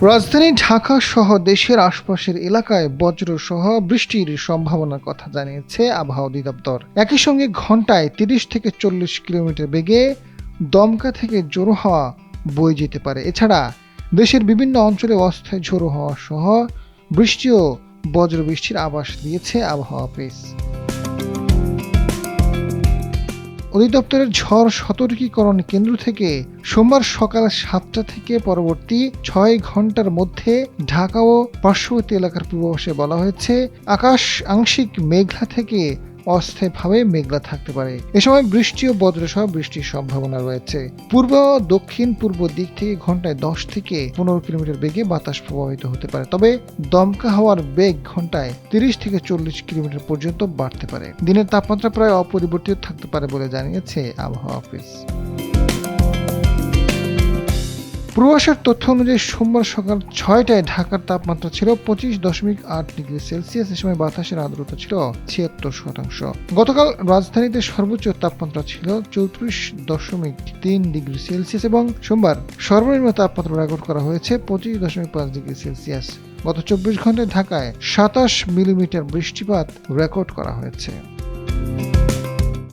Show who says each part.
Speaker 1: রাজধানী ঢাকা সহ দেশের আশপাশের এলাকায় বজ্র সহ বৃষ্টির সম্ভাবনার কথা জানিয়েছে আবহাওয়া অধিদপ্তর। একই সঙ্গে ঘন্টায় ৩০ থেকে ৪০ কিলোমিটার বেগে দমকা থেকে ঝোড়ো হাওয়া বয়ে যেতে পারে। এছাড়া দেশের বিভিন্ন অঞ্চলে অস্থায়ী ঝোড়ো হাওয়া সহ বৃষ্টি ও বজ্র বৃষ্টির আভাস দিয়েছে আবহাওয়া অফিস। অধিদপ্তরের ঝড় সতর্কীকরণ কেন্দ্র থেকে সোমবার সকাল ৭টা থেকে পরবর্তী ৬ ঘন্টার মধ্যে ঢাকা ও পার্শ্ববর্তী এলাকার পূর্বাভাসে বলা হয়েছে, আকাশ আংশিক মেঘলা থেকে অস্থায়ীভাবে মেঘলা থাকতে পারে। এ সময় বৃষ্টি ও বজ্রসহ বৃষ্টির সম্ভাবনা রয়েছে। পূর্ব ও দক্ষিণ পূর্ব দিক থেকে ঘন্টায় ১০ থেকে ১৫ কিলোমিটার বেগে বাতাস প্রবাহিত হতে পারে, তবে দমকা হাওয়ার বেগ ঘন্টায় ৩০ থেকে ৪০ কিলোমিটার পর্যন্ত বাড়তে পারে। দিনের তাপমাত্রা প্রায় অপরিবর্তিত থাকতে পারে বলে জানিয়েছে আবহাওয়া অফিস। পূর্বাভাসের তথ্য অনুযায়ী সোমবার সকাল ৬টায় ঢাকার তাপমাত্রা ছিল ২৫.৮ ডিগ্রি সেলসিয়াস। এ সময় বাতাসের আর্দ্রতা ছিল ৭৬%। গতকাল রাজধানীতে সর্বোচ্চ তাপমাত্রা ছিল ৩৪.৩ ডিগ্রি সেলসিয়াস এবং সোমবার সর্বনিম্ন তাপমাত্রা রেকর্ড করা হয়েছে ২৫.৫ ডিগ্রি সেলসিয়াস। গত ২৪ ঘন্টায় ঢাকায় ২৭ মিলিমিটার বৃষ্টিপাত রেকর্ড করা হয়েছে।